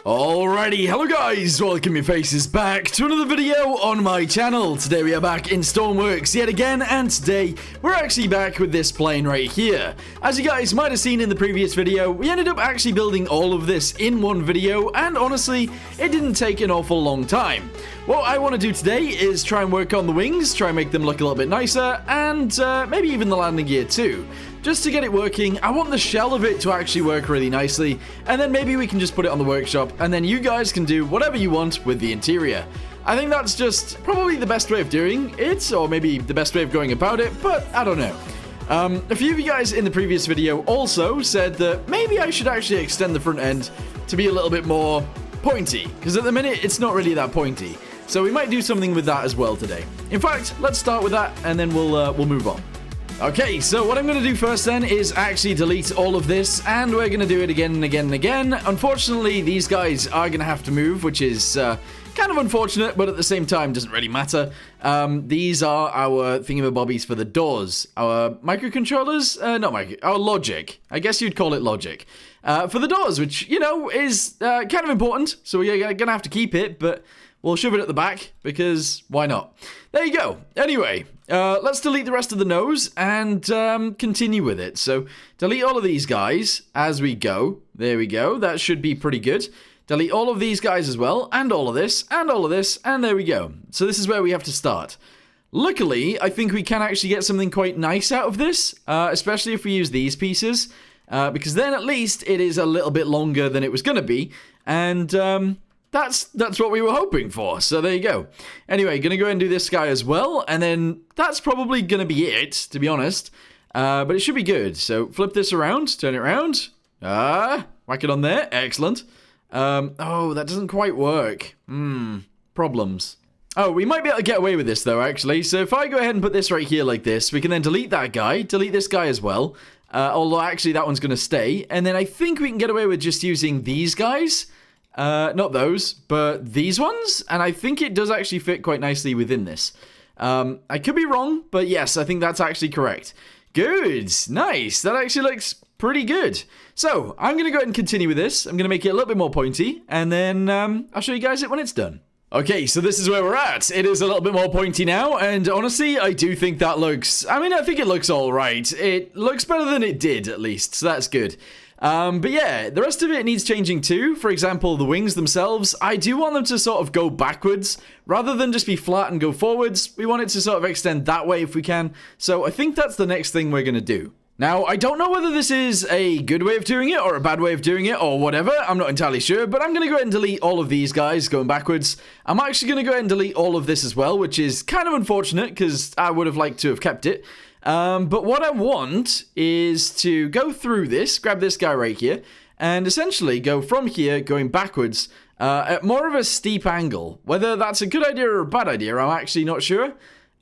Alrighty, hello guys, welcome your faces back to another video on my channel. Today we are back in Stormworks yet again, and today we're actually back with this plane right here. As you guys might have seen in the previous video, we ended up actually building all of this in one video, and honestly, it didn't take an awful long time. What I want to do today is try and work on the wings, try and make them look a little bit nicer, and maybe even the landing gear too. Just to get it working, I want the shell of it to actually work really nicely, and then maybe we can just put it on the workshop, and then you guys can do whatever you want with the interior. I think that's just probably the best way of doing it, or maybe the best way of going about it, but I don't know. A few of you guys in the previous video also said that maybe I should actually extend the front end to be a little bit more pointy, because at the minute it's not really that pointy. So we might do something with that as well today. In fact, let's start with that, and then we'll move on. Okay, so what I'm going to do first then is actually delete all of this, and we're going to do it again and again and again. Unfortunately, these guys are going to have to move, which is kind of unfortunate, but at the same time doesn't really matter. These are our thingamabobbies for the doors. Our microcontrollers? Our logic. I guess you'd call it logic. For the doors, which, you know, is kind of important, so we're going to have to keep it, but we'll shove it at the back, because why not? There you go. Anyway, let's delete the rest of the nose and continue with it. So, delete all of these guys as we go. There we go. That should be pretty good. Delete all of these guys as well, and all of this, and all of this, and there we go. So this is where we have to start. Luckily, I think we can actually get something quite nice out of this, especially if we use these pieces, because then at least it is a little bit longer than it was going to be, and that's what we were hoping for, so there you go. Anyway, gonna go ahead and do this guy as well, and then that's probably gonna be it, to be honest. But it should be good. So flip this around, turn it around. Whack it on there, excellent. Oh, that doesn't quite work. Problems. Oh, we might be able to get away with this though, actually. So if I go ahead and put this right here like this, we can then delete that guy, delete this guy as well. Although actually that one's gonna stay. And then I think we can get away with just using these guys. Not those, but these ones, and I think it does actually fit quite nicely within this. I could be wrong, but yes, I think that's actually correct. Good, nice, that actually looks pretty good. So, I'm going to go ahead and continue with this. I'm going to make it a little bit more pointy, and then I'll show you guys it when it's done. Okay, so this is where we're at. It is a little bit more pointy now, and honestly, I do think that looks, I think it looks alright. It looks better than it did, at least, so that's good. But yeah, the rest of it needs changing too. For example, the wings themselves, I do want them to sort of go backwards rather than just be flat and go forwards. We want it to sort of extend that way if we can. So I think that's the next thing we're going to do. Now, I don't know whether this is a good way of doing it or a bad way of doing it or whatever. I'm not entirely sure, but I'm going to go ahead and delete all of these guys going backwards. I'm actually going to go ahead and delete all of this as well, which is kind of unfortunate because I would have liked to have kept it. But what I want is to go through this, grab this guy right here, and essentially go from here, going backwards, at more of a steep angle. Whether that's a good idea or a bad idea, I'm actually not sure.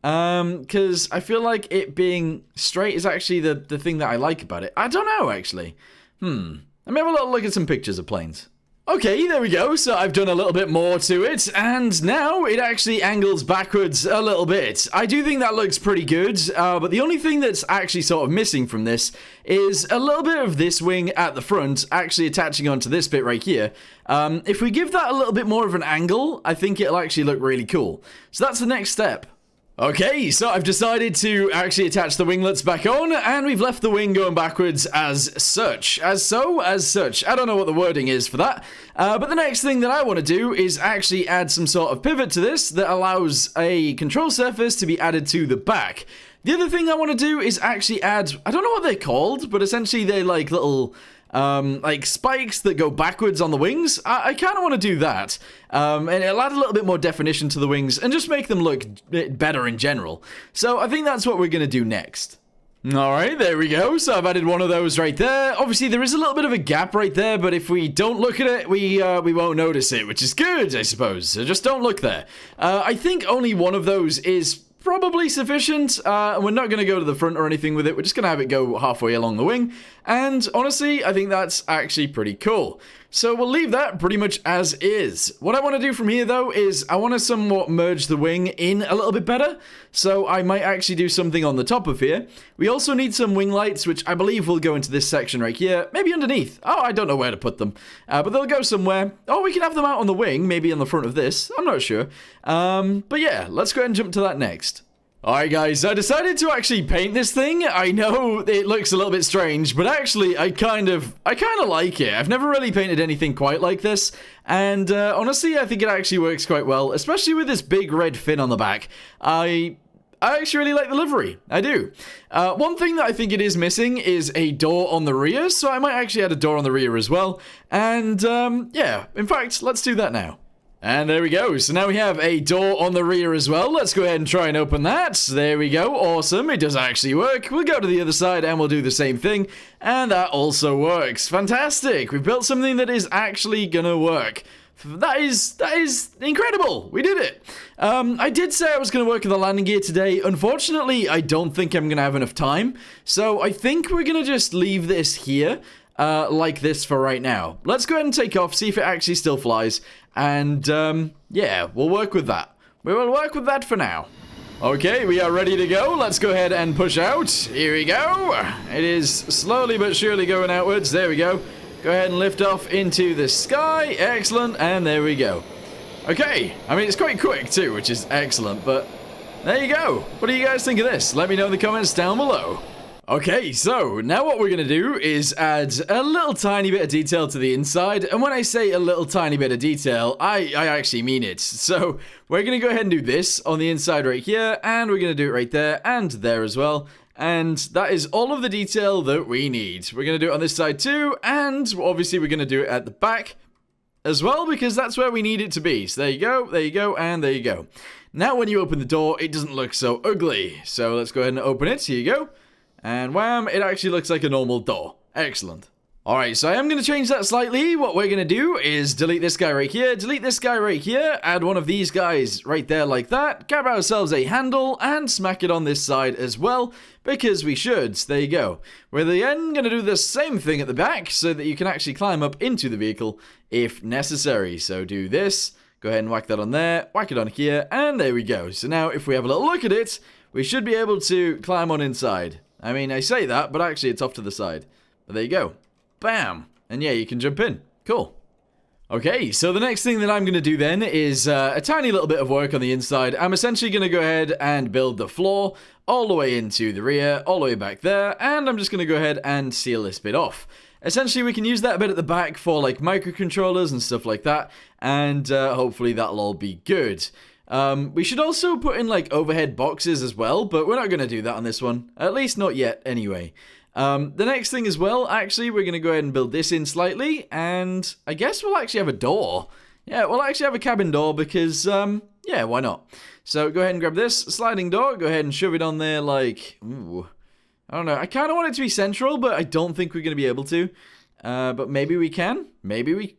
Because I feel like it being straight is actually the thing that I like about it. I don't know, actually. Let me have a little look at some pictures of planes. Okay, there we go. So I've done a little bit more to it, and now it actually angles backwards a little bit. I do think that looks pretty good, but the only thing that's actually sort of missing from this is a little bit of this wing at the front actually attaching onto this bit right here. If we give that a little bit more of an angle, I think it'll actually look really cool. So that's the next step. Okay, so I've decided to actually attach the winglets back on, and we've left the wing going backwards as such. As such. I don't know what the wording is for that, but the next thing that I want to do is actually add some sort of pivot to this that allows a control surface to be added to the back. The other thing I want to do is actually add, I don't know what they're called, but essentially they're like little like spikes that go backwards on the wings. I kind of want to do that, and it'll add a little bit more definition to the wings and just make them look better in general. So I think that's what we're going to do next. Alright, there we go. So I've added one of those right there. Obviously, there is a little bit of a gap right there, but if we don't look at it, we won't notice it, which is good, I suppose. So just don't look there. I think only one of those is probably sufficient, and we're not going to go to the front or anything with it. We're just going to have it go halfway along the wing, And honestly, I think that's actually pretty cool. So we'll leave that pretty much as is. What I want to do from here though is I want to somewhat merge the wing in a little bit better. So I might actually do something on the top of here. We also need some wing lights, which I believe will go into this section right here. Maybe underneath. Oh, I don't know where to put them. But they'll go somewhere. Oh, we can have them out on the wing, maybe on the front of this. I'm not sure. But yeah, let's go ahead and jump to that next. Alright guys, I decided to actually paint this thing. I know it looks a little bit strange, but actually I kind of like it. I've never really painted anything quite like this, and honestly I think it actually works quite well, especially with this big red fin on the back. I actually really like the livery. I do. One thing that I think it is missing is a door on the rear, so I might actually add a door on the rear as well. And yeah, in fact, let's do that now. And there we go. So now we have a door on the rear as well. Let's go ahead and try and open that. There we go. Awesome. It does actually work. We'll go to the other side and we'll do the same thing. And that also works. Fantastic. We've built something that is actually gonna work. That is incredible. We did it. I did say I was going to work on the landing gear today. Unfortunately, I don't think I'm going to have enough time. So I think we're going to just leave this here. Like this for right now. Let's go ahead and take off, see if it actually still flies, and yeah, we'll work with that. We will work with that for now. Okay, we are ready to go. Let's go ahead and push out. Here we go. It is slowly but surely going outwards. There we go. Go ahead and lift off into the sky. Excellent, and there we go. Okay, I mean, it's quite quick too, which is excellent, but there you go. What do you guys think of this? Let me know in the comments down below. Okay, so now what we're going to do is add a little tiny bit of detail to the inside, and when I say a little tiny bit of detail, I actually mean it. So we're going to go ahead and do this on the inside right here, and we're going to do it right there and there as well, and that is all of the detail that we need. We're going to do it on this side too, and obviously we're going to do it at the back as well, because that's where we need it to be. So there you go, and there you go. Now when you open the door, it doesn't look so ugly. So let's go ahead and open it. Here you go. And wham, it actually looks like a normal door. Excellent. Alright, so I am going to change that slightly. What we're going to do is delete this guy right here, delete this guy right here, add one of these guys right there like that, grab ourselves a handle, and smack it on this side as well, because we should. There you go. We're then going to do the same thing at the back, so that you can actually climb up into the vehicle if necessary. So do this, go ahead and whack that on there, whack it on here, and there we go. So now if we have a little look at it, we should be able to climb on inside. I mean, I say that, but actually it's off to the side. But there you go. Bam! And yeah, you can jump in. Cool. Okay, so the next thing that I'm going to do then is a tiny little bit of work on the inside. I'm essentially going to go ahead and build the floor all the way into the rear, all the way back there, and I'm just going to go ahead and seal this bit off. Essentially, we can use that bit at the back for like microcontrollers and stuff like that, and hopefully that'll all be good. We should also put in like overhead boxes as well, but we're not going to do that on this one. At least not yet, anyway. The next thing as well, actually, we're going to go ahead and build this in slightly, and I guess we'll actually have a door. Yeah, we'll actually have a cabin door because, yeah, why not? So go ahead and grab this sliding door, go ahead and shove it on there like, ooh, I don't know. I kind of want it to be central, but I don't think we're going to be able to. But maybe we can. Maybe.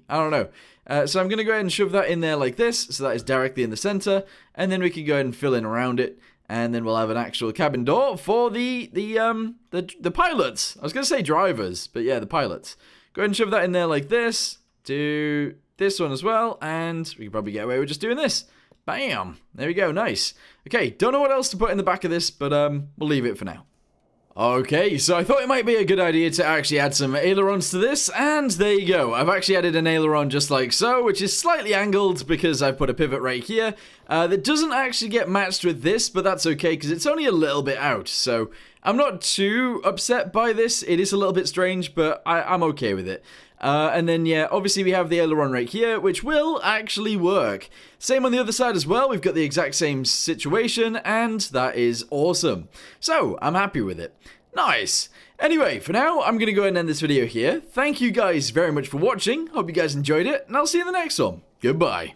I don't know. So I'm going to go ahead and shove that in there like this, so that is directly in the center, and then we can go ahead and fill in around it, and then we'll have an actual cabin door for the pilots. I was going to say drivers, but yeah, the pilots. Go ahead and shove that in there like this. Do this one as well, and we can probably get away with just doing this. Bam! There we go, nice. Okay, don't know what else to put in the back of this, but we'll leave it for now. Okay, so I thought it might be a good idea to actually add some ailerons to this, and there you go. I've actually added an aileron just like so, which is slightly angled because I've put a pivot right here. That doesn't actually get matched with this, but that's okay because it's only a little bit out, so I'm not too upset by this. It is a little bit strange, but I'm okay with it. And then, yeah, obviously we have the aileron right here, which will actually work. Same on the other side as well. We've got the exact same situation, and that is awesome. So, I'm happy with it. Nice. Anyway, for now, I'm going to go ahead and end this video here. Thank you guys very much for watching. Hope you guys enjoyed it, and I'll see you in the next one. Goodbye.